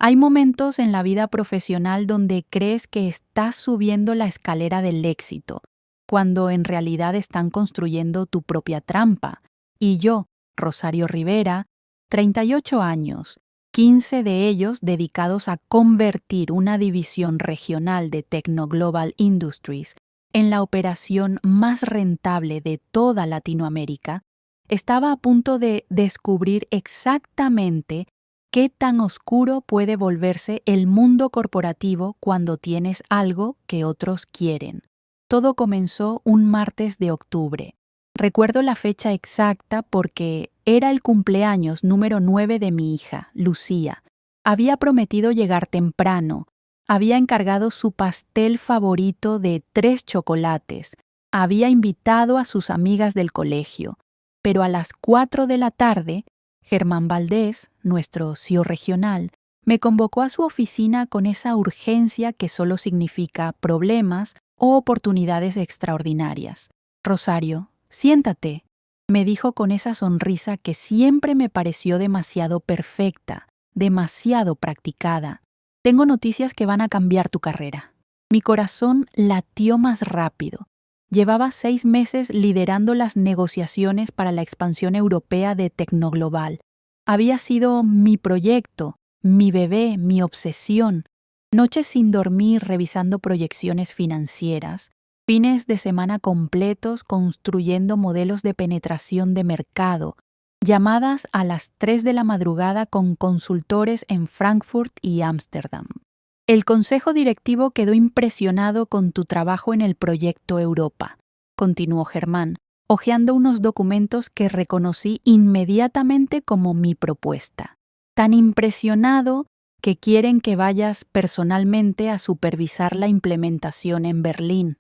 Hay momentos en la vida profesional donde crees que estás subiendo la escalera del éxito, cuando en realidad están construyendo tu propia trampa. Y yo, Rosario Rivera, 38 años, 15 de ellos dedicados a convertir una división regional de Tecno Global Industries en la operación más rentable de toda Latinoamérica, estaba a punto de descubrir exactamente qué tan oscuro puede volverse el mundo corporativo cuando tienes algo que otros quieren. Todo comenzó un martes de octubre. Recuerdo la fecha exacta porque era el cumpleaños número 9 de mi hija, Lucía. Había prometido llegar temprano. Había encargado su pastel favorito de 3 chocolates. Había invitado a sus amigas del colegio. Pero a las 4 de la tarde, Germán Valdés, nuestro CEO regional, me convocó a su oficina con esa urgencia que solo significa problemas o oportunidades extraordinarias. Rosario, siéntate, me dijo con esa sonrisa que siempre me pareció demasiado perfecta, demasiado practicada. Tengo noticias que van a cambiar tu carrera. Mi corazón latió más rápido. Llevaba 6 meses liderando las negociaciones para la expansión europea de Tecnoglobal. Había sido mi proyecto, mi bebé, mi obsesión. Noches sin dormir revisando proyecciones financieras, fines de semana completos construyendo modelos de penetración de mercado, llamadas a las 3 de la madrugada con consultores en Frankfurt y Ámsterdam. El consejo directivo quedó impresionado con tu trabajo en el proyecto Europa, continuó Germán, hojeando unos documentos que reconocí inmediatamente como mi propuesta. Tan impresionado que quieren que vayas personalmente a supervisar la implementación en Berlín.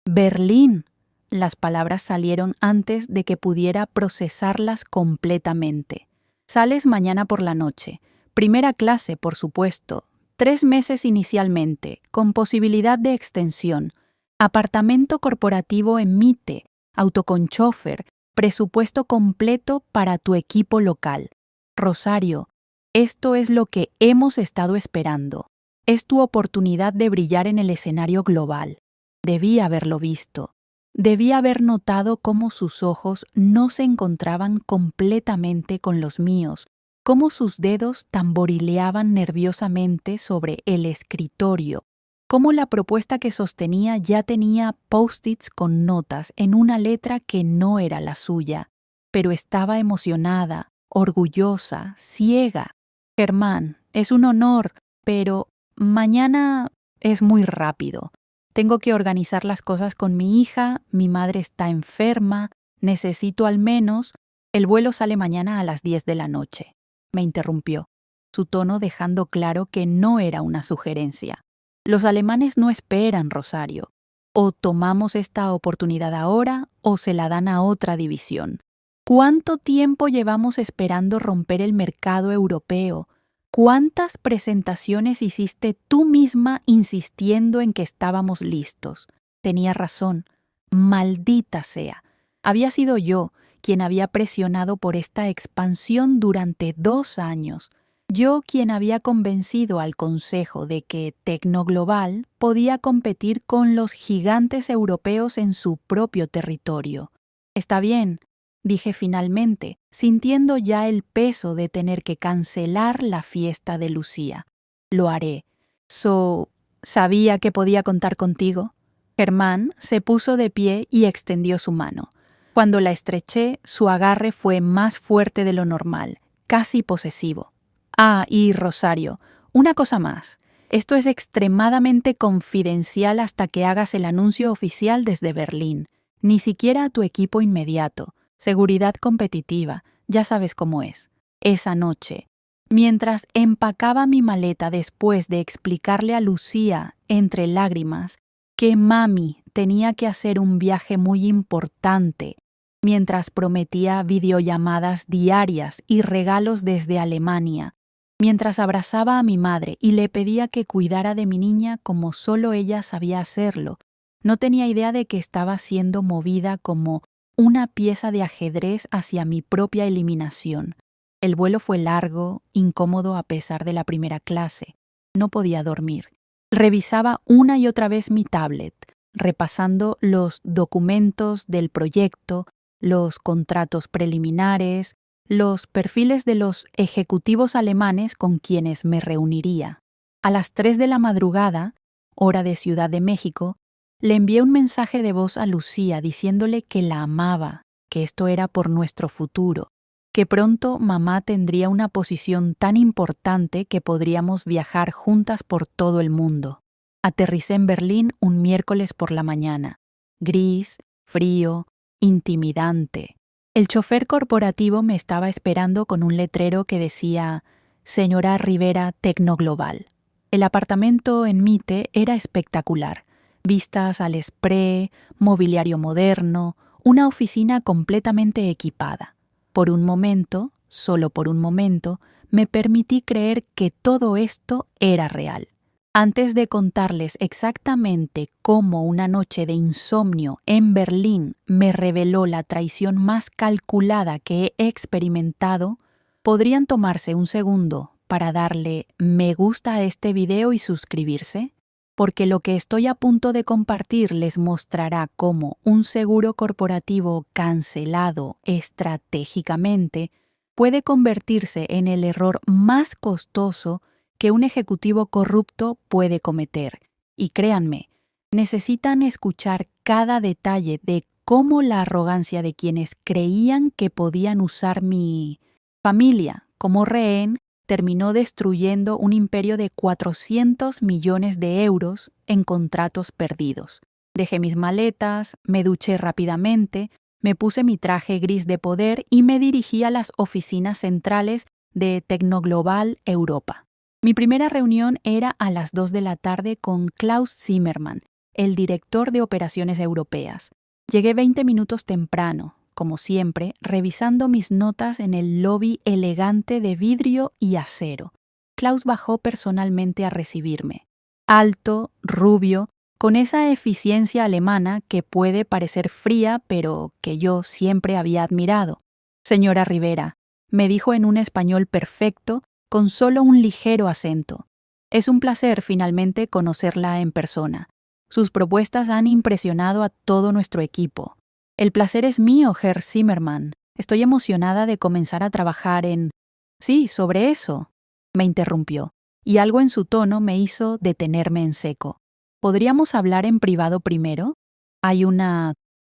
¡Berlín! Las palabras salieron antes de que pudiera procesarlas completamente. Sales mañana por la noche. Primera clase, por supuesto. 3 meses inicialmente, con posibilidad de extensión. Apartamento corporativo en Mite, auto con chofer, presupuesto completo para tu equipo local. Rosario, esto es lo que hemos estado esperando. Es tu oportunidad de brillar en el escenario global. Debí haberlo visto. Debí haber notado cómo sus ojos no se encontraban completamente con los míos, cómo sus dedos tamborileaban nerviosamente sobre el escritorio, cómo la propuesta que sostenía ya tenía post-its con notas en una letra que no era la suya, pero estaba emocionada, orgullosa, ciega. Germán, es un honor, pero mañana es muy rápido. Tengo que organizar las cosas con mi hija, mi madre está enferma, necesito al menos. El vuelo sale mañana a las 10 de la noche. Me interrumpió, su tono dejando claro que no era una sugerencia. Los alemanes no esperan, Rosario. O tomamos esta oportunidad ahora o se la dan a otra división. ¿Cuánto tiempo llevamos esperando romper el mercado europeo? ¿Cuántas presentaciones hiciste tú misma insistiendo en que estábamos listos? Tenía razón. Maldita sea. Había sido yo quien había presionado por esta expansión durante 2 años. Yo quien había convencido al Consejo de que Tecnoglobal podía competir con los gigantes europeos en su propio territorio. Está bien, dije finalmente, sintiendo ya el peso de tener que cancelar la fiesta de Lucía. Lo haré. ¿Sabía que podía contar contigo? Germán se puso de pie y extendió su mano. Cuando la estreché, su agarre fue más fuerte de lo normal, casi posesivo. Ah, y Rosario, una cosa más. Esto es extremadamente confidencial hasta que hagas el anuncio oficial desde Berlín. Ni siquiera a tu equipo inmediato. Seguridad competitiva, ya sabes cómo es. Esa noche, mientras empacaba mi maleta después de explicarle a Lucía, entre lágrimas, que mami tenía que hacer un viaje muy importante, mientras prometía videollamadas diarias y regalos desde Alemania, mientras abrazaba a mi madre y le pedía que cuidara de mi niña como solo ella sabía hacerlo, no tenía idea de que estaba siendo movida como una pieza de ajedrez hacia mi propia eliminación. El vuelo fue largo, incómodo a pesar de la primera clase. No podía dormir. Revisaba una y otra vez mi tablet, repasando los documentos del proyecto, los contratos preliminares, los perfiles de los ejecutivos alemanes con quienes me reuniría. A las 3 de la madrugada, hora de Ciudad de México, le envié un mensaje de voz a Lucía diciéndole que la amaba, que esto era por nuestro futuro, que pronto mamá tendría una posición tan importante que podríamos viajar juntas por todo el mundo. Aterricé en Berlín un miércoles por la mañana. Gris, frío, intimidante. El chofer corporativo me estaba esperando con un letrero que decía «Señora Rivera Tecnoglobal». El apartamento en Mitte era espectacular. Vistas al Spree, mobiliario moderno, una oficina completamente equipada. Por un momento, solo por un momento, me permití creer que todo esto era real. Antes de contarles exactamente cómo una noche de insomnio en Berlín me reveló la traición más calculada que he experimentado, podrían tomarse un segundo para darle me gusta a este video y suscribirse, porque lo que estoy a punto de compartir les mostrará cómo un seguro corporativo cancelado estratégicamente puede convertirse en el error más costoso que un ejecutivo corrupto puede cometer. Y créanme, necesitan escuchar cada detalle de cómo la arrogancia de quienes creían que podían usar mi familia como rehén terminó destruyendo un imperio de 400 millones de euros en contratos perdidos. Dejé mis maletas, me duché rápidamente, me puse mi traje gris de poder y me dirigí a las oficinas centrales de Tecnoglobal Europa. Mi primera reunión era a las 2 de la tarde con Klaus Zimmermann, el director de operaciones europeas. Llegué 20 minutos temprano, como siempre, revisando mis notas en el lobby elegante de vidrio y acero. Klaus bajó personalmente a recibirme. Alto, rubio, con esa eficiencia alemana que puede parecer fría, pero que yo siempre había admirado. Señora Rivera, me dijo en un español perfecto, con solo un ligero acento. Es un placer finalmente conocerla en persona. Sus propuestas han impresionado a todo nuestro equipo. El placer es mío, Herr Zimmermann. Estoy emocionada de comenzar a trabajar en... Sí, sobre eso, me interrumpió, y algo en su tono me hizo detenerme en seco. ¿Podríamos hablar en privado primero? Hay una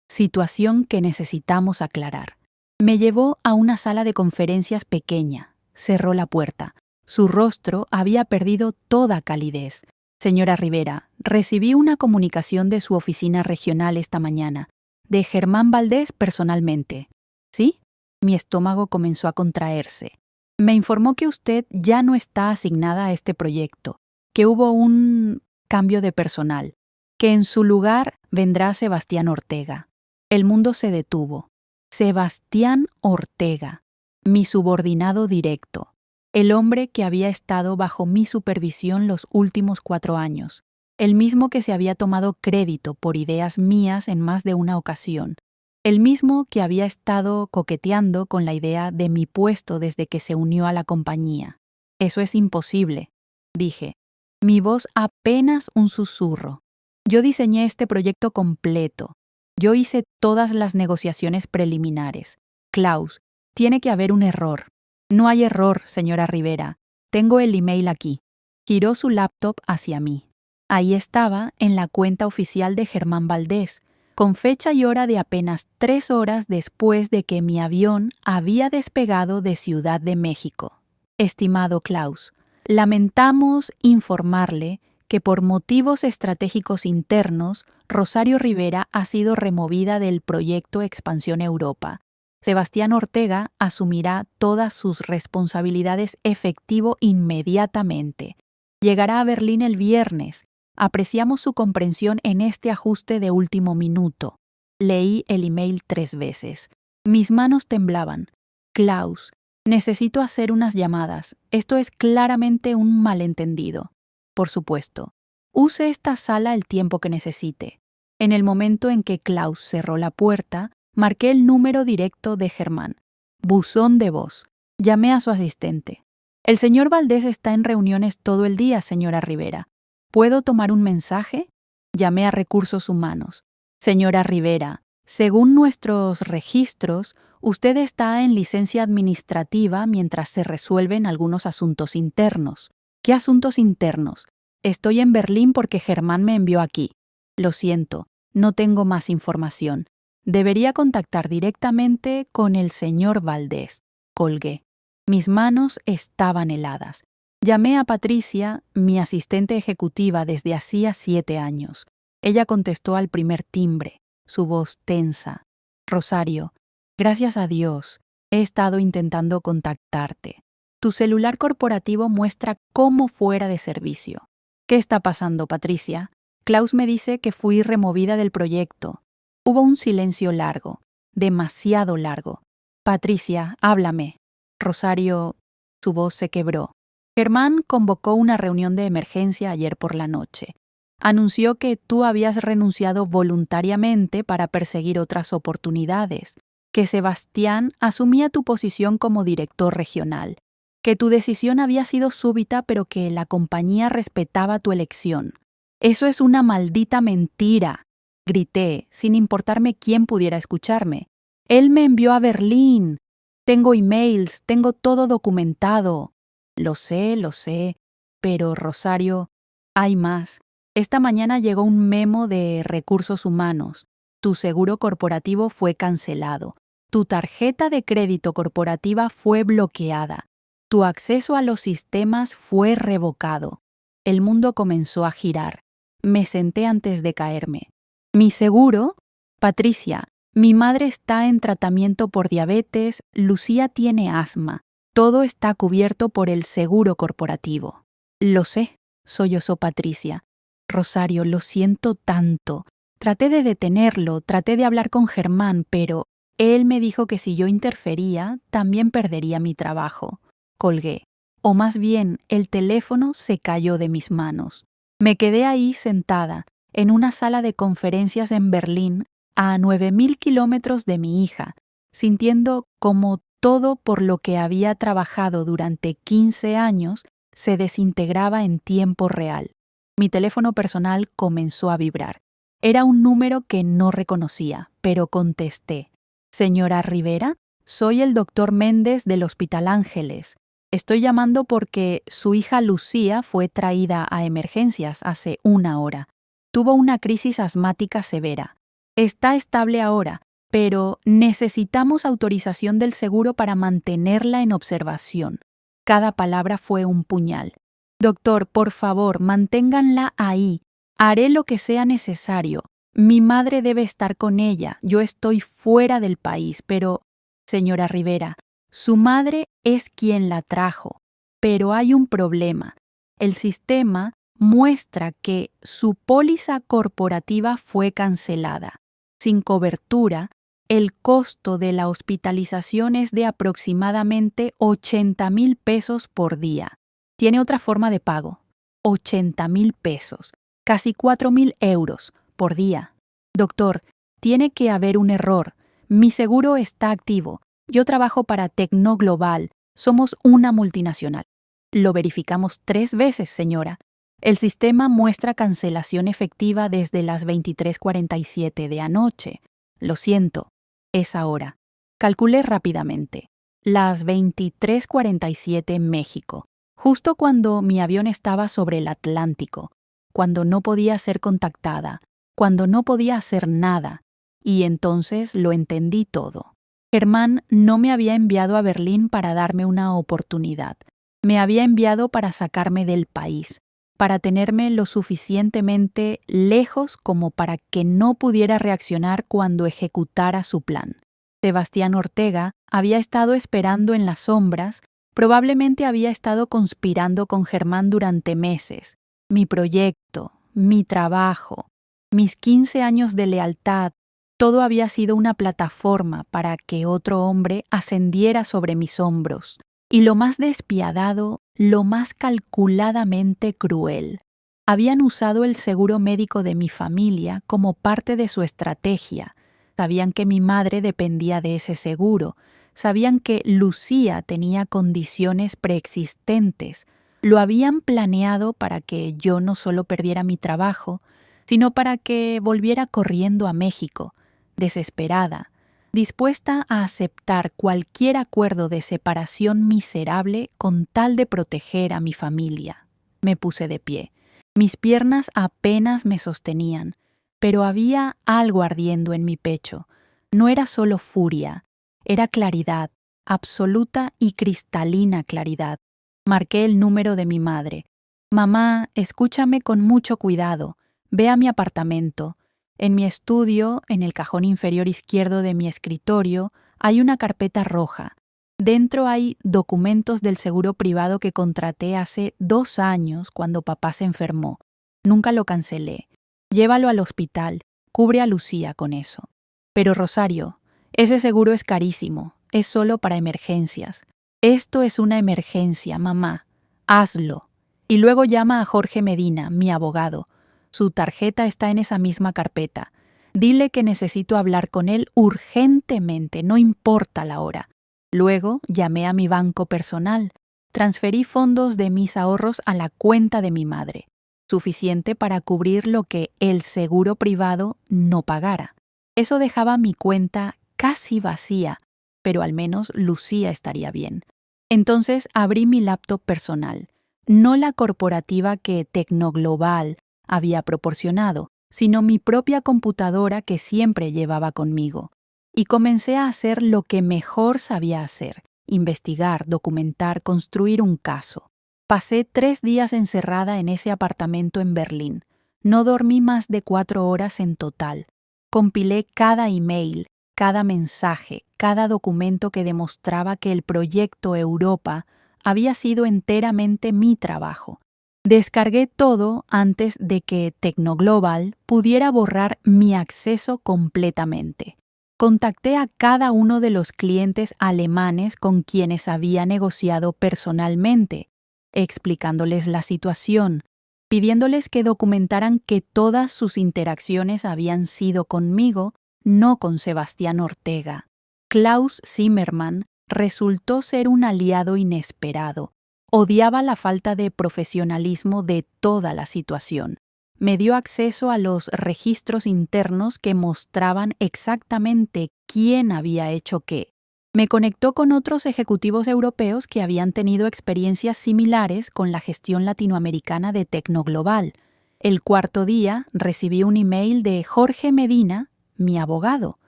situación que necesitamos aclarar. Me llevó a una sala de conferencias pequeña. Cerró la puerta. Su rostro había perdido toda calidez. Señora Rivera, recibí una comunicación de su oficina regional esta mañana. De Germán Valdés personalmente. ¿Sí? Mi estómago comenzó a contraerse. Me informó que usted ya no está asignada a este proyecto, que hubo un cambio de personal, que en su lugar vendrá Sebastián Ortega. El mundo se detuvo. Sebastián Ortega, mi subordinado directo, el hombre que había estado bajo mi supervisión los últimos 4 años. El mismo que se había tomado crédito por ideas mías en más de una ocasión, el mismo que había estado coqueteando con la idea de mi puesto desde que se unió a la compañía. Eso es imposible, dije. Mi voz apenas un susurro. Yo diseñé este proyecto completo. Yo hice todas las negociaciones preliminares. Klaus, tiene que haber un error. No hay error, señora Rivera. Tengo el email aquí. Giró su laptop hacia mí. Ahí estaba, en la cuenta oficial de Germán Valdés, con fecha y hora de apenas 3 horas después de que mi avión había despegado de Ciudad de México. Estimado Klaus, lamentamos informarle que por motivos estratégicos internos, Rosario Rivera ha sido removida del proyecto Expansión Europa. Sebastián Ortega asumirá todas sus responsabilidades efectivo inmediatamente. Llegará a Berlín el viernes. Apreciamos su comprensión en este ajuste de último minuto. Leí el email 3 veces. Mis manos temblaban. Klaus, necesito hacer unas llamadas. Esto es claramente un malentendido. Por supuesto. Use esta sala el tiempo que necesite. En el momento en que Klaus cerró la puerta, marqué el número directo de Germán. Buzón de voz. Llamé a su asistente. El señor Valdés está en reuniones todo el día, señora Rivera. ¿Puedo tomar un mensaje? Llamé a Recursos Humanos. Señora Rivera, según nuestros registros, usted está en licencia administrativa mientras se resuelven algunos asuntos internos. ¿Qué asuntos internos? Estoy en Berlín porque Germán me envió aquí. Lo siento, no tengo más información. Debería contactar directamente con el señor Valdés. Colgué. Mis manos estaban heladas. Llamé a Patricia, mi asistente ejecutiva desde hacía 7 años. Ella contestó al primer timbre, su voz tensa. Rosario, gracias a Dios, he estado intentando contactarte. Tu celular corporativo muestra como fuera de servicio. ¿Qué está pasando, Patricia? Klaus me dice que fui removida del proyecto. Hubo un silencio largo, demasiado largo. Patricia, háblame. Rosario, su voz se quebró. Germán convocó una reunión de emergencia ayer por la noche. Anunció que tú habías renunciado voluntariamente para perseguir otras oportunidades, que Sebastián asumía tu posición como director regional, que tu decisión había sido súbita pero que la compañía respetaba tu elección. Eso es una maldita mentira, grité, sin importarme quién pudiera escucharme. Él me envió a Berlín. Tengo emails, tengo todo documentado. Lo sé, pero Rosario, hay más. Esta mañana llegó un memo de Recursos Humanos. Tu seguro corporativo fue cancelado. Tu tarjeta de crédito corporativa fue bloqueada. Tu acceso a los sistemas fue revocado. El mundo comenzó a girar. Me senté antes de caerme. ¿Mi seguro? Patricia, mi madre está en tratamiento por diabetes, Lucía tiene asma. Todo está cubierto por el seguro corporativo. Lo sé, sollozó Patricia. Rosario, lo siento tanto. Traté de detenerlo, traté de hablar con Germán, pero él me dijo que si yo interfería, también perdería mi trabajo. Colgué. O más bien, el teléfono se cayó de mis manos. Me quedé ahí sentada, en una sala de conferencias en Berlín, a 9.000 kilómetros de mi hija, sintiendo como todo por lo que había trabajado durante 15 años se desintegraba en tiempo real. Mi teléfono personal comenzó a vibrar. Era un número que no reconocía, pero contesté. Señora Rivera, soy el doctor Méndez del Hospital Ángeles. Estoy llamando porque su hija Lucía fue traída a emergencias hace 1 hora. Tuvo una crisis asmática severa. Está estable ahora, pero necesitamos autorización del seguro para mantenerla en observación. Cada palabra fue un puñal. Doctor, por favor, manténganla ahí. Haré lo que sea necesario. Mi madre debe estar con ella. Yo estoy fuera del país, pero... Señora Rivera, su madre es quien la trajo, pero hay un problema. El sistema muestra que su póliza corporativa fue cancelada. Sin cobertura, el costo de la hospitalización es de aproximadamente 80,000 pesos por día. Tiene otra forma de pago. 80,000 pesos, casi 4,000 euros por día. Doctor, tiene que haber un error. Mi seguro está activo. Yo trabajo para Tecnoglobal. Somos una multinacional. Lo verificamos 3 veces, señora. El sistema muestra cancelación efectiva desde las 23:47 de anoche. Lo siento, es ahora. Calculé rápidamente. Las 23:47 México, justo cuando mi avión estaba sobre el Atlántico, cuando no podía ser contactada, cuando no podía hacer nada. Y entonces lo entendí todo. Germán no me había enviado a Berlín para darme una oportunidad. Me había enviado para sacarme del país, para tenerme lo suficientemente lejos como para que no pudiera reaccionar cuando ejecutara su plan. Sebastián Ortega había estado esperando en las sombras, probablemente había estado conspirando con Germán durante meses. Mi proyecto, mi trabajo, mis 15 años de lealtad, todo había sido una plataforma para que otro hombre ascendiera sobre mis hombros. Y lo más despiadado, lo más calculadamente cruel. Habían usado el seguro médico de mi familia como parte de su estrategia. Sabían que mi madre dependía de ese seguro. sabían que Lucía tenía condiciones preexistentes. Lo habían planeado para que yo no solo perdiera mi trabajo, sino para que volviera corriendo a México, desesperada, dispuesta a aceptar cualquier acuerdo de separación miserable con tal de proteger a mi familia. Me puse de pie. Mis piernas apenas me sostenían, pero había algo ardiendo en mi pecho. No era solo furia, era claridad, absoluta y cristalina claridad. Marqué el número de mi madre. Mamá, escúchame con mucho cuidado. Ve a mi apartamento. En mi estudio, en el cajón inferior izquierdo de mi escritorio, hay una carpeta roja. Dentro hay documentos del seguro privado que contraté hace 2 años cuando papá se enfermó. Nunca lo cancelé. Llévalo al hospital. Cubre a Lucía con eso. Pero Rosario, ese seguro es carísimo. Es solo para emergencias. Esto es una emergencia, mamá. Hazlo. Y luego llama a Jorge Medina, mi abogado. Su tarjeta está en esa misma carpeta. Dile que necesito hablar con él urgentemente, no importa la hora. Luego llamé a mi banco personal. Transferí fondos de mis ahorros a la cuenta de mi madre, suficiente para cubrir lo que el seguro privado no pagara. Eso dejaba mi cuenta casi vacía, pero al menos Lucía estaría bien. Entonces abrí mi laptop personal, no la corporativa que Tecnoglobal había proporcionado, sino mi propia computadora que siempre llevaba conmigo. Y comencé a hacer lo que mejor sabía hacer: investigar, documentar, construir un caso. Pasé 3 días encerrada en ese apartamento en Berlín. No dormí más de 4 horas en total. Compilé cada email, cada mensaje, cada documento que demostraba que el proyecto Europa había sido enteramente mi trabajo. Descargué todo antes de que Tecnoglobal pudiera borrar mi acceso completamente. Contacté a cada uno de los clientes alemanes con quienes había negociado personalmente, explicándoles la situación, pidiéndoles que documentaran que todas sus interacciones habían sido conmigo, no con Sebastián Ortega. Klaus Zimmermann resultó ser un aliado inesperado. Odiaba la falta de profesionalismo de toda la situación. Me dio acceso a los registros internos que mostraban exactamente quién había hecho qué. Me conectó con otros ejecutivos europeos que habían tenido experiencias similares con la gestión latinoamericana de Tecnoglobal. El 4.º día recibí un email de Jorge Medina, mi abogado.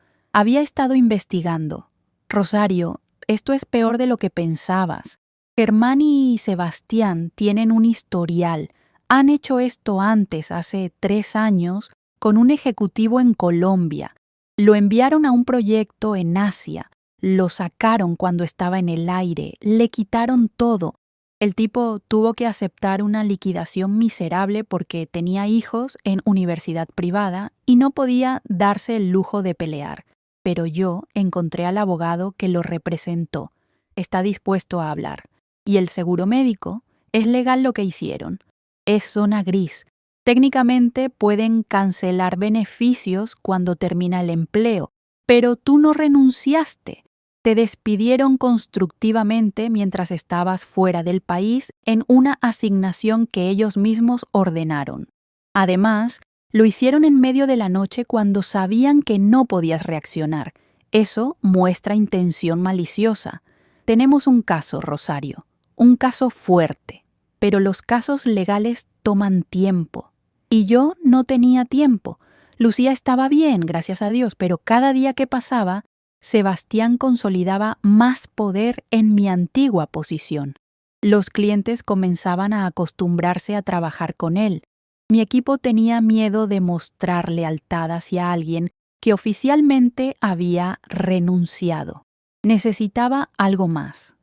Había estado investigando. Rosario, esto es peor de lo que pensabas. Germán y Sebastián tienen un historial. Han hecho esto antes, hace 3 años, con un ejecutivo en Colombia. Lo enviaron a un proyecto en Asia. Lo sacaron cuando estaba en el aire. Le quitaron todo. El tipo tuvo que aceptar una liquidación miserable porque tenía hijos en universidad privada y no podía darse el lujo de pelear. Pero yo encontré al abogado que lo representó. Está dispuesto a hablar. Y el seguro médico, es legal lo que hicieron. Es zona gris. Técnicamente pueden cancelar beneficios cuando termina el empleo, pero tú no renunciaste. Te despidieron constructivamente mientras estabas fuera del país en una asignación que ellos mismos ordenaron. Además, lo hicieron en medio de la noche cuando sabían que no podías reaccionar. Eso muestra intención maliciosa. Tenemos un caso, Rosario, un caso fuerte, pero los casos legales toman tiempo. Y yo no tenía tiempo. Lucía estaba bien, gracias a Dios, pero cada día que pasaba, Sebastián consolidaba más poder en mi antigua posición. Los clientes comenzaban a acostumbrarse a trabajar con él. Mi equipo tenía miedo de mostrar lealtad hacia alguien que oficialmente había renunciado. Necesitaba algo más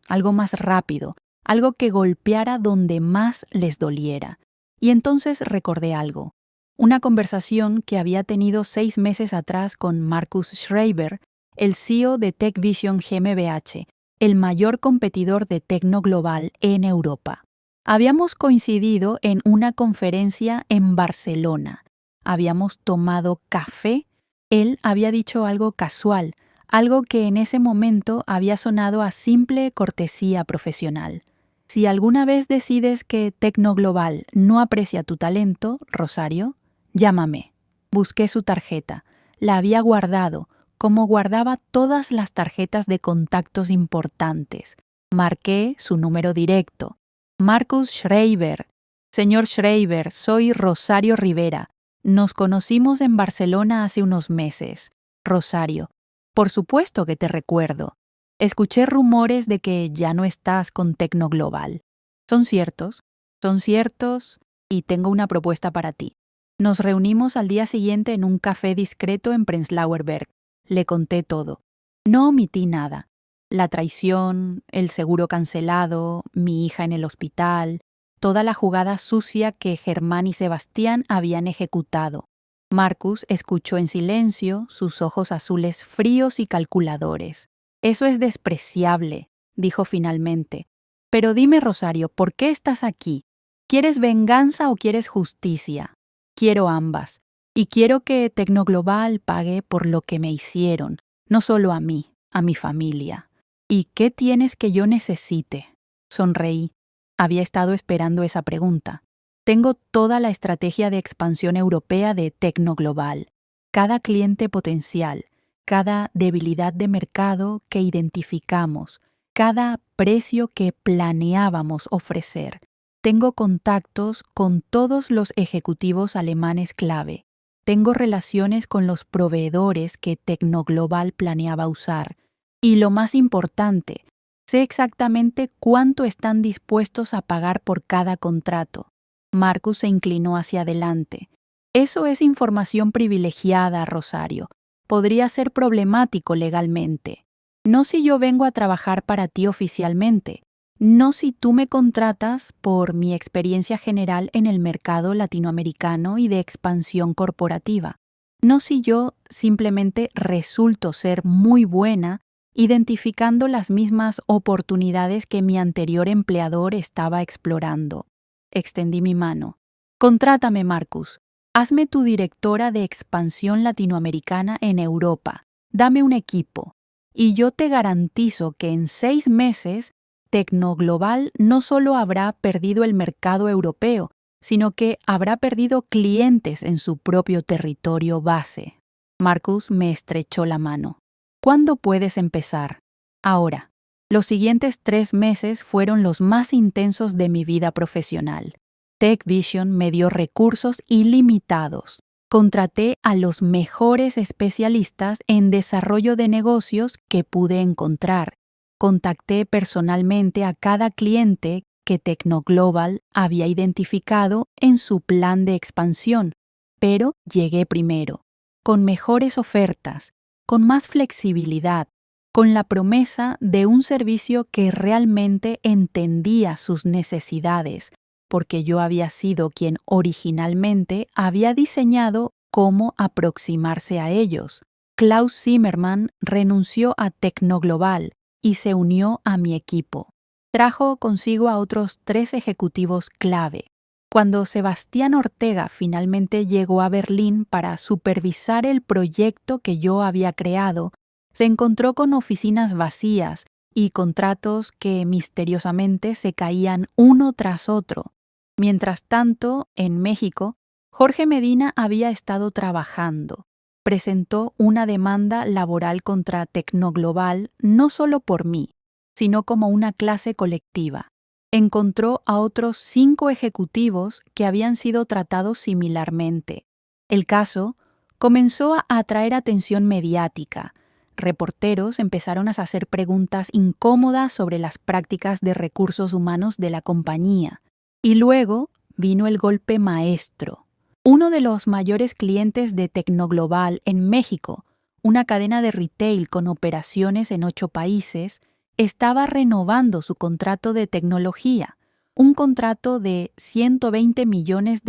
rápido, algo que golpeara donde más les doliera. Y entonces recordé algo. Una conversación que había tenido 6 meses atrás con Markus Schreiber, el CEO de TechVision GmbH, el mayor competidor de Tecnoglobal en Europa. Habíamos coincidido en una conferencia en Barcelona. Habíamos tomado café. Él había dicho algo casual, algo que en ese momento había sonado a simple cortesía profesional. Si alguna vez decides que Tecnoglobal no aprecia tu talento, Rosario, llámame. Busqué su tarjeta. La había guardado, como guardaba todas las tarjetas de contactos importantes. Marqué su número directo. Marcus Schreiber. Señor Schreiber, soy Rosario Rivera. Nos conocimos en Barcelona hace unos meses. Rosario, por supuesto que te recuerdo. Escuché rumores de que ya no estás con Tecnoglobal. ¿Son ciertos? Son ciertos y tengo una propuesta para ti. Nos reunimos al día siguiente en un café discreto en Prenzlauer Berg. Le conté todo. No omití nada. La traición, el seguro cancelado, mi hija en el hospital, toda la jugada sucia que Germán y Sebastián habían ejecutado. Marcus escuchó en silencio, sus ojos azules fríos y calculadores. Eso es despreciable, dijo finalmente. Pero dime, Rosario, ¿por qué estás aquí? ¿Quieres venganza o quieres justicia? Quiero ambas. Y quiero que Tecnoglobal pague por lo que me hicieron, no solo a mí, a mi familia. ¿Y qué tienes que yo necesite? Sonreí. Había estado esperando esa pregunta. Tengo toda la estrategia de expansión europea de Tecnoglobal. Cada cliente potencial, cada debilidad de mercado que identificamos, cada precio que planeábamos ofrecer. Tengo contactos con todos los ejecutivos alemanes clave. Tengo relaciones con los proveedores que Tecnoglobal planeaba usar. Y lo más importante, sé exactamente cuánto están dispuestos a pagar por cada contrato. Marcus se inclinó hacia adelante. Eso es información privilegiada, Rosario. Podría ser problemático legalmente. No si yo vengo a trabajar para ti oficialmente. No si tú me contratas por mi experiencia general en el mercado latinoamericano y de expansión corporativa. No si yo simplemente resulto ser muy buena identificando las mismas oportunidades que mi anterior empleador estaba explorando. Extendí mi mano. Contrátame, Marcus. Hazme tu directora de expansión latinoamericana en Europa. Dame un equipo. Y yo te garantizo que en 6 meses Tecnoglobal no solo habrá perdido el mercado europeo, sino que habrá perdido clientes en su propio territorio base. Marcus me estrechó la mano. ¿Cuándo puedes empezar? Ahora. Los siguientes 3 meses fueron los más intensos de mi vida profesional. TechVision me dio recursos ilimitados. Contraté a los mejores especialistas en desarrollo de negocios que pude encontrar. Contacté personalmente a cada cliente que Tecnoglobal había identificado en su plan de expansión, pero llegué primero, con mejores ofertas, con más flexibilidad, con la promesa de un servicio que realmente entendía sus necesidades, porque yo había sido quien originalmente había diseñado cómo aproximarse a ellos. Klaus Zimmermann renunció a Tecnoglobal y se unió a mi equipo. Trajo consigo a otros 3 ejecutivos clave. Cuando Sebastián Ortega finalmente llegó a Berlín para supervisar el proyecto que yo había creado, se encontró con oficinas vacías y contratos que misteriosamente se caían uno tras otro. Mientras tanto, en México, Jorge Medina había estado trabajando. Presentó una demanda laboral contra Tecnoglobal no solo por mí, sino como una clase colectiva. Encontró a otros 5 ejecutivos que habían sido tratados similarmente. El caso comenzó a atraer atención mediática. Reporteros empezaron a hacer preguntas incómodas sobre las prácticas de recursos humanos de la compañía. Y luego vino el golpe maestro. Uno de los mayores clientes de Tecnoglobal en México, una cadena de retail con operaciones en 8 países, estaba renovando su contrato de tecnología, un contrato de $120 millones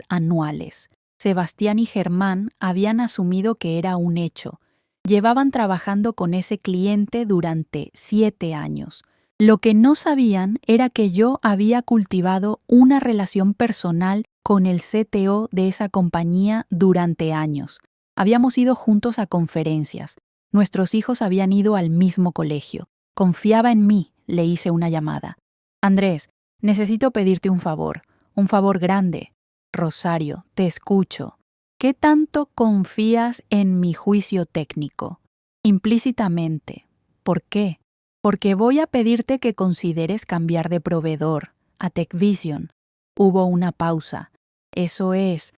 anuales. Sebastián y Germán habían asumido que era un hecho. Llevaban trabajando con ese cliente durante 7 años. Lo que no sabían era que yo había cultivado una relación personal con el CTO de esa compañía durante años. Habíamos ido juntos a conferencias. Nuestros hijos habían ido al mismo colegio. Confiaba en mí, le hice una llamada. Andrés, necesito pedirte un favor grande. Rosario, te escucho. ¿Qué tanto confías en mi juicio técnico? Implícitamente. ¿Por qué? Porque voy a pedirte que consideres cambiar de proveedor a TechVision. Hubo una pausa. Eso es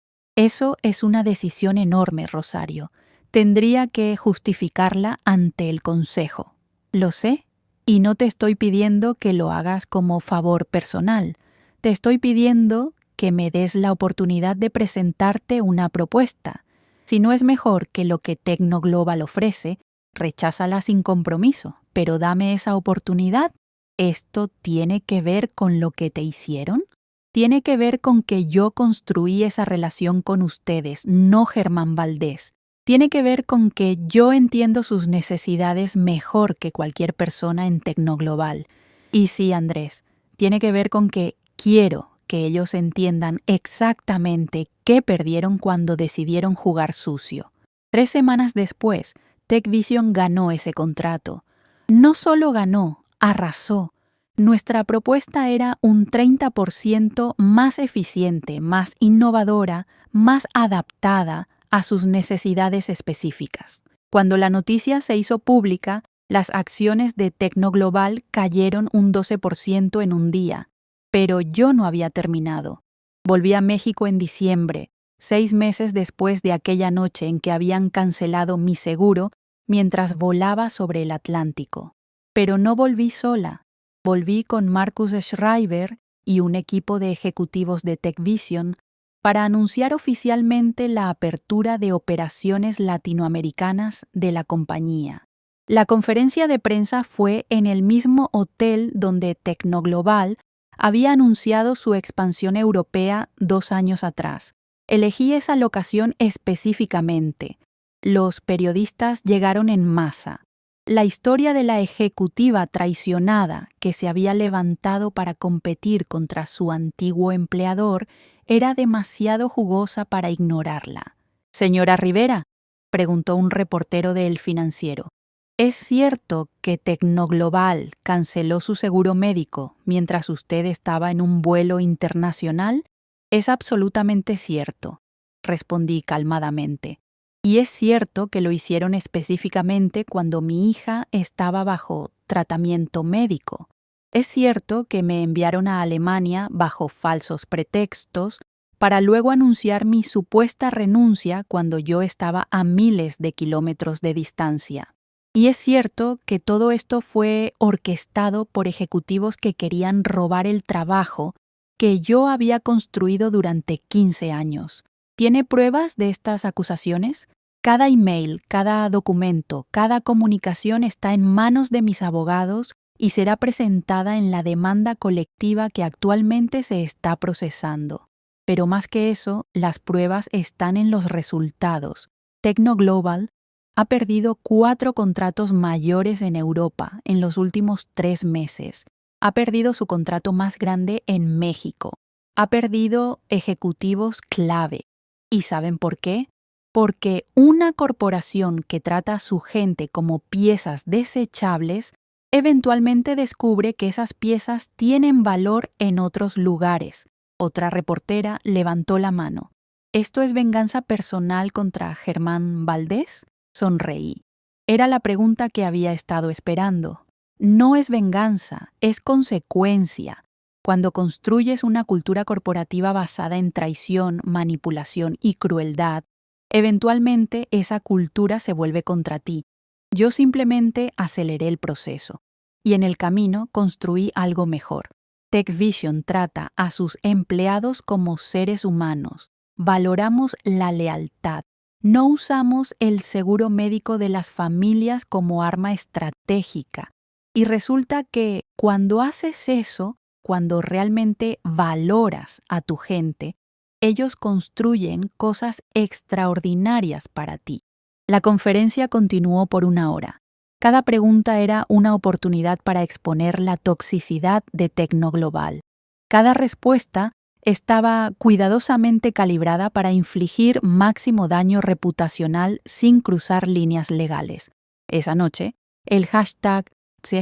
una decisión enorme, Rosario. Tendría que justificarla ante el consejo. Lo sé, y no te estoy pidiendo que lo hagas como favor personal. Te estoy pidiendo que me des la oportunidad de presentarte una propuesta. Si no es mejor que lo que Tecnoglobal ofrece, recházala sin compromiso, pero dame esa oportunidad. ¿Esto tiene que ver con lo que te hicieron? Tiene que ver con que yo construí esa relación con ustedes, no Germán Valdés. Tiene que ver con que yo entiendo sus necesidades mejor que cualquier persona en Tecnoglobal. Y sí, Andrés, tiene que ver con que quiero que ellos entiendan exactamente qué perdieron cuando decidieron jugar sucio. 3 semanas después, TechVision ganó ese contrato. No solo ganó, arrasó. Nuestra propuesta era un 30% más eficiente, más innovadora, más adaptada a sus necesidades específicas. Cuando la noticia se hizo pública, las acciones de Tecnoglobal cayeron un 12% en un día. Pero yo no había terminado. Volví a México en diciembre, 6 meses después de aquella noche en que habían cancelado mi seguro mientras volaba sobre el Atlántico. Pero no volví sola. Volví con Marcus Schreiber y un equipo de ejecutivos de TechVision para anunciar oficialmente la apertura de operaciones latinoamericanas de la compañía. La conferencia de prensa fue en el mismo hotel donde Tecnoglobal había anunciado su expansión europea 2 años atrás. Elegí esa locación específicamente. Los periodistas llegaron en masa. La historia de la ejecutiva traicionada que se había levantado para competir contra su antiguo empleador era demasiado jugosa para ignorarla. «Señora Rivera», preguntó un reportero de El Financiero, ¿es cierto que Tecnoglobal canceló su seguro médico mientras usted estaba en un vuelo internacional? Es absolutamente cierto, respondí calmadamente. Y es cierto que lo hicieron específicamente cuando mi hija estaba bajo tratamiento médico. Es cierto que me enviaron a Alemania bajo falsos pretextos para luego anunciar mi supuesta renuncia cuando yo estaba a miles de kilómetros de distancia. Y es cierto que todo esto fue orquestado por ejecutivos que querían robar el trabajo que yo había construido durante 15 años. ¿Tiene pruebas de estas acusaciones? Cada email, cada documento, cada comunicación está en manos de mis abogados y será presentada en la demanda colectiva que actualmente se está procesando. Pero más que eso, las pruebas están en los resultados. Tecnoglobal ha perdido 4 contratos mayores en Europa en los últimos 3 meses. Ha perdido su contrato más grande en México. Ha perdido ejecutivos clave. ¿Y saben por qué? Porque una corporación que trata a su gente como piezas desechables eventualmente descubre que esas piezas tienen valor en otros lugares. Otra reportera levantó la mano. ¿Esto es venganza personal contra Germán Valdés? Sonreí. Era la pregunta que había estado esperando. No es venganza, es consecuencia. Cuando construyes una cultura corporativa basada en traición, manipulación y crueldad, eventualmente esa cultura se vuelve contra ti. Yo simplemente aceleré el proceso y en el camino construí algo mejor. TechVision trata a sus empleados como seres humanos. Valoramos la lealtad. No usamos el seguro médico de las familias como arma estratégica. Y resulta que cuando haces eso, cuando realmente valoras a tu gente, ellos construyen cosas extraordinarias para ti. La conferencia continuó por 1 hora. Cada pregunta era una oportunidad para exponer la toxicidad de Tecnoglobal. Cada respuesta estaba cuidadosamente calibrada para infligir máximo daño reputacional sin cruzar líneas legales. Esa noche, el hashtag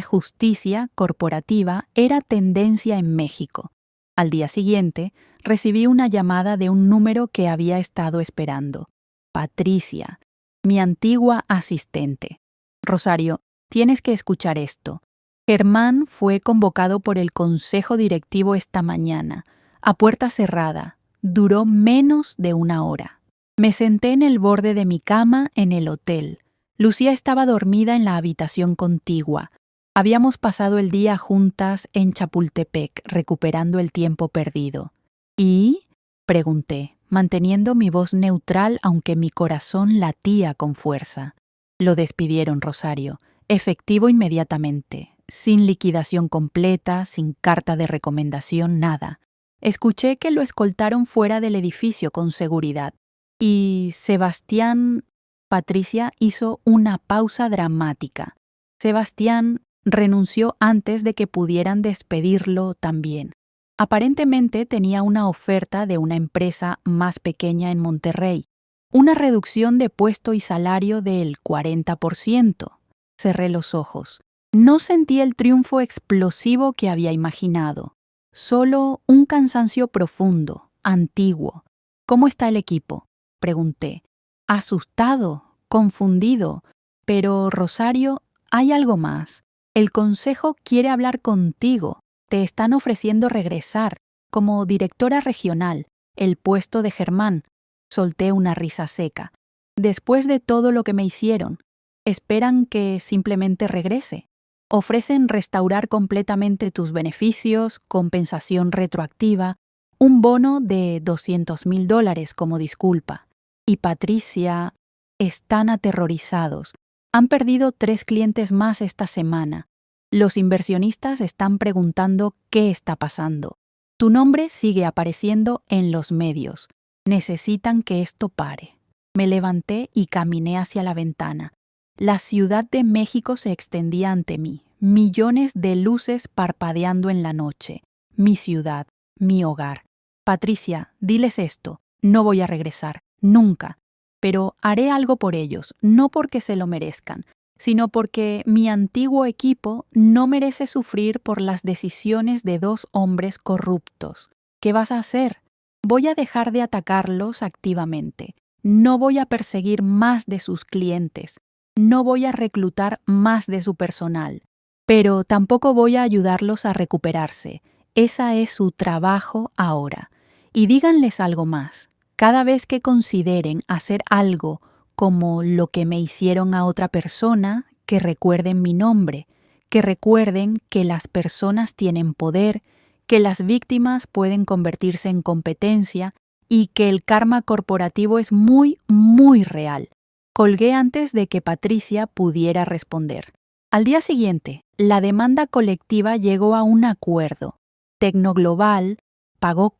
Justicia Corporativa era tendencia en México. Al día siguiente, recibí una llamada de un número que había estado esperando. Patricia, mi antigua asistente. Rosario, tienes que escuchar esto. Germán fue convocado por el consejo directivo esta mañana, a puerta cerrada. Duró menos de 1 hora. Me senté en el borde de mi cama en el hotel. Lucía estaba dormida en la habitación contigua. Habíamos pasado el día juntas en Chapultepec, recuperando el tiempo perdido. ¿Y? Pregunté, manteniendo mi voz neutral aunque mi corazón latía con fuerza. Lo despidieron, Rosario, efectivo inmediatamente, sin liquidación completa, sin carta de recomendación, nada. Escuché que lo escoltaron fuera del edificio con seguridad. Y Sebastián... Patricia hizo una pausa dramática. Sebastián renunció antes de que pudieran despedirlo también. Aparentemente tenía una oferta de una empresa más pequeña en Monterrey, una reducción de puesto y salario del 40%. Cerré los ojos. No sentí el triunfo explosivo que había imaginado, solo un cansancio profundo, antiguo. ¿Cómo está el equipo?, pregunté. Asustado, confundido. Pero, Rosario, hay algo más. El consejo quiere hablar contigo. Te están ofreciendo regresar, como directora regional, el puesto de Germán. Solté una risa seca. Después de todo lo que me hicieron, esperan que simplemente regrese. Ofrecen restaurar completamente tus beneficios, compensación retroactiva, un bono de $200,000 como disculpa. Y Patricia, están aterrorizados. Han perdido 3 clientes más esta semana. Los inversionistas están preguntando qué está pasando. Tu nombre sigue apareciendo en los medios. Necesitan que esto pare. Me levanté y caminé hacia la ventana. La Ciudad de México se extendía ante mí, millones de luces parpadeando en la noche. Mi ciudad, mi hogar. Patricia, diles esto. No voy a regresar. Nunca. Pero haré algo por ellos, no porque se lo merezcan, sino porque mi antiguo equipo no merece sufrir por las decisiones de 2 hombres corruptos. ¿Qué vas a hacer? Voy a dejar de atacarlos activamente. No voy a perseguir más de sus clientes. No voy a reclutar más de su personal. Pero tampoco voy a ayudarlos a recuperarse. Esa es su trabajo ahora. Y díganles algo más. Cada vez que consideren hacer algo como lo que me hicieron a otra persona, que recuerden mi nombre, que recuerden que las personas tienen poder, que las víctimas pueden convertirse en competencia y que el karma corporativo es muy, muy real. Colgué antes de que Patricia pudiera responder. Al día siguiente, la demanda colectiva llegó a un acuerdo. Tecnoglobal pagó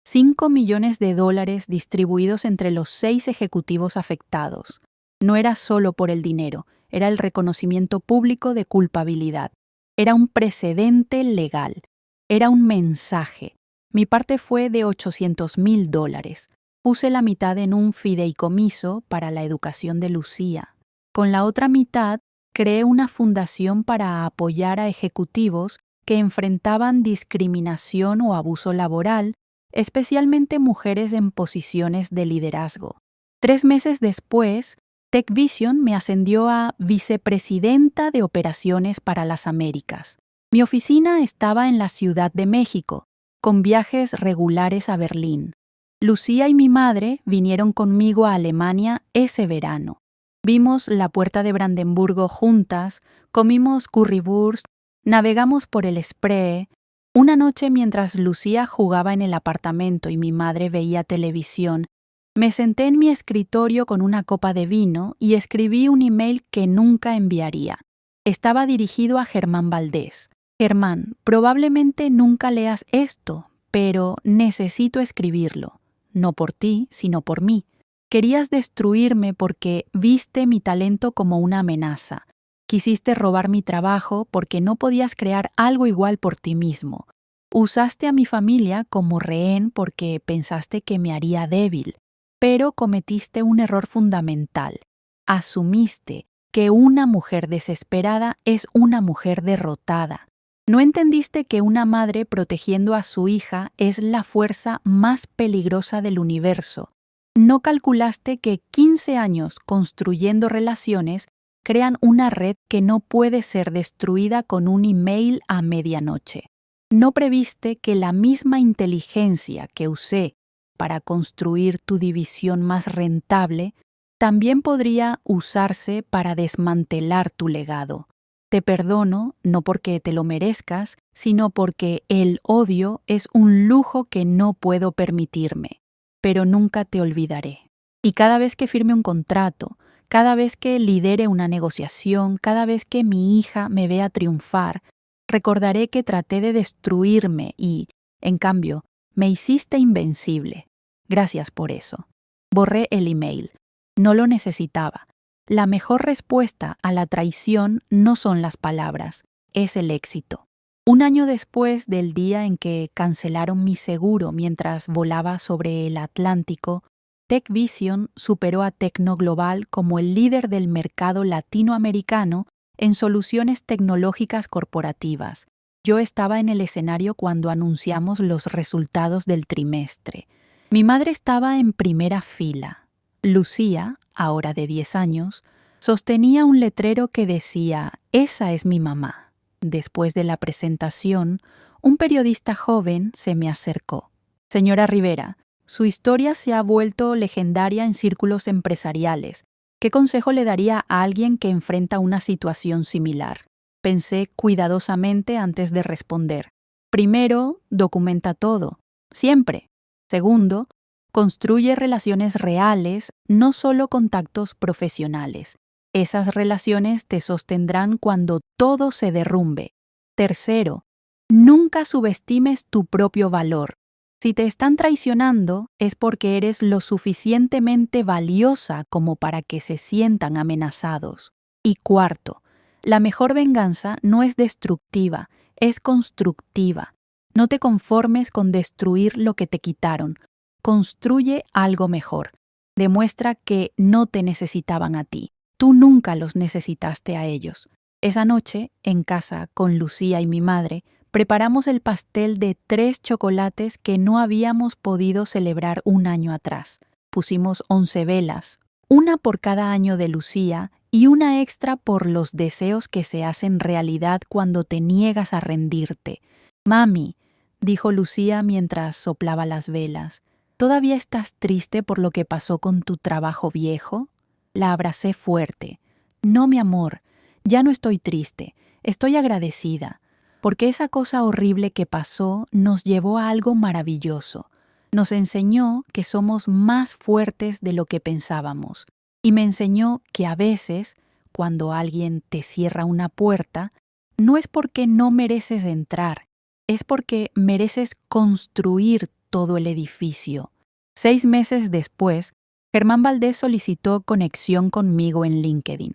5 millones de dólares distribuidos entre los 6 ejecutivos afectados. No era solo por el dinero, era el reconocimiento público de culpabilidad. Era un precedente legal. Era un mensaje. Mi parte fue de $800,000. Puse la mitad en un fideicomiso para la educación de Lucía. Con la otra mitad, creé una fundación para apoyar a ejecutivos que enfrentaban discriminación o abuso laboral, especialmente mujeres en posiciones de liderazgo. 3 meses después, TechVision me ascendió a vicepresidenta de operaciones para las Américas. Mi oficina estaba en la Ciudad de México, con viajes regulares a Berlín. Lucía y mi madre vinieron conmigo a Alemania ese verano. Vimos la Puerta de Brandenburgo juntas, comimos currywurst, navegamos por el Spree. Una noche, mientras Lucía jugaba en el apartamento y mi madre veía televisión, me senté en mi escritorio con una copa de vino y escribí un email que nunca enviaría. Estaba dirigido a Germán Valdés. Germán, probablemente nunca leas esto, pero necesito escribirlo. No por ti, sino por mí. Querías destruirme porque viste mi talento como una amenaza. Quisiste robar mi trabajo porque no podías crear algo igual por ti mismo. Usaste a mi familia como rehén porque pensaste que me haría débil, pero cometiste un error fundamental. Asumiste que una mujer desesperada es una mujer derrotada. No entendiste que una madre protegiendo a su hija es la fuerza más peligrosa del universo. No calculaste que 15 años construyendo relaciones crean una red que no puede ser destruida con un email a medianoche. No previste que la misma inteligencia que usé para construir tu división más rentable también podría usarse para desmantelar tu legado. Te perdono no porque te lo merezcas, sino porque el odio es un lujo que no puedo permitirme, pero nunca te olvidaré. Y cada vez que firme un contrato, cada vez que lidere una negociación, cada vez que mi hija me vea triunfar, recordaré que traté de destruirme y, en cambio, me hiciste invencible. Gracias por eso. Borré el email. No lo necesitaba. La mejor respuesta a la traición no son las palabras, es el éxito. Un año después del día en que cancelaron mi seguro mientras volaba sobre el Atlántico, TechVision superó a Tecnoglobal como el líder del mercado latinoamericano en soluciones tecnológicas corporativas. Yo estaba en el escenario cuando anunciamos los resultados del trimestre. Mi madre estaba en primera fila. Lucía, ahora de 10 años, sostenía un letrero que decía: «Esa es mi mamá». Después de la presentación, un periodista joven se me acercó. «Señora Rivera, su historia se ha vuelto legendaria en círculos empresariales. ¿Qué consejo le daría a alguien que enfrenta una situación similar?». Pensé cuidadosamente antes de responder. Primero, documenta todo. Siempre. Segundo, construye relaciones reales, no solo contactos profesionales. Esas relaciones te sostendrán cuando todo se derrumbe. Tercero, nunca subestimes tu propio valor. Si te están traicionando es porque eres lo suficientemente valiosa como para que se sientan amenazados. Y cuarto, la mejor venganza no es destructiva, es constructiva. No te conformes con destruir lo que te quitaron. Construye algo mejor. Demuestra que no te necesitaban a ti. Tú nunca los necesitaste a ellos. Esa noche, en casa con Lucía y mi madre, preparamos el pastel de 3 chocolates que no habíamos podido celebrar un año atrás. Pusimos 11 velas, una por cada año de Lucía y una extra por los deseos que se hacen realidad cuando te niegas a rendirte. «Mami», dijo Lucía mientras soplaba las velas, «¿todavía estás triste por lo que pasó con tu trabajo viejo?». La abracé fuerte. «No, mi amor, ya no estoy triste, estoy agradecida, porque esa cosa horrible que pasó nos llevó a algo maravilloso. Nos enseñó que somos más fuertes de lo que pensábamos, y me enseñó que a veces, cuando alguien te cierra una puerta, no es porque no mereces entrar, es porque mereces construir todo el edificio». 6 meses después, Germán Valdés solicitó conexión conmigo en LinkedIn.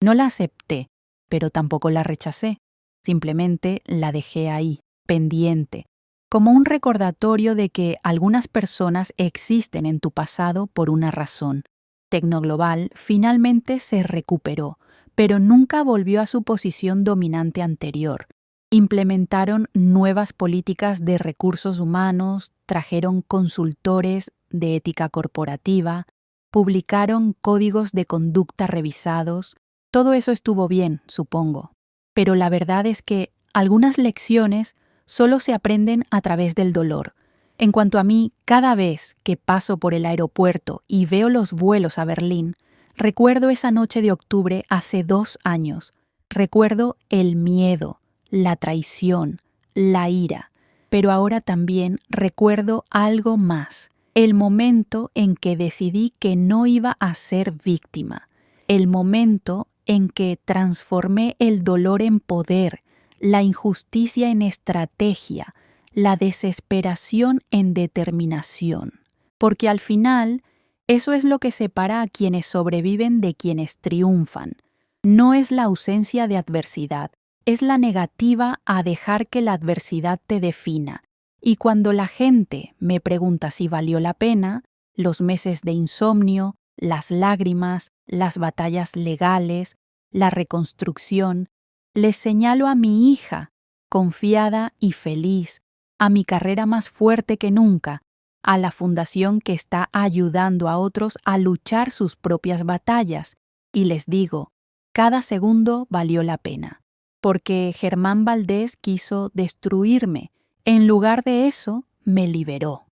No la acepté, pero tampoco la rechacé. Simplemente la dejé ahí, pendiente, como un recordatorio de que algunas personas existen en tu pasado por una razón. Tecnoglobal finalmente se recuperó, pero nunca volvió a su posición dominante anterior. Implementaron nuevas políticas de recursos humanos, trajeron consultores de ética corporativa, publicaron códigos de conducta revisados. Todo eso estuvo bien, supongo. Pero la verdad es que algunas lecciones solo se aprenden a través del dolor. En cuanto a mí, cada vez que paso por el aeropuerto y veo los vuelos a Berlín, recuerdo esa noche de octubre hace 2 años. Recuerdo el miedo, la traición, la ira. Pero ahora también recuerdo algo más. El momento en que decidí que no iba a ser víctima. El momento en que transformé el dolor en poder, la injusticia en estrategia, la desesperación en determinación. Porque al final, eso es lo que separa a quienes sobreviven de quienes triunfan. No es la ausencia de adversidad, es la negativa a dejar que la adversidad te defina. Y cuando la gente me pregunta si valió la pena, los meses de insomnio, las lágrimas, las batallas legales, la reconstrucción, les señalo a mi hija, confiada y feliz, a mi carrera más fuerte que nunca, a la fundación que está ayudando a otros a luchar sus propias batallas, y les digo, cada segundo valió la pena, porque Germán Valdés quiso destruirme, en lugar de eso, me liberó.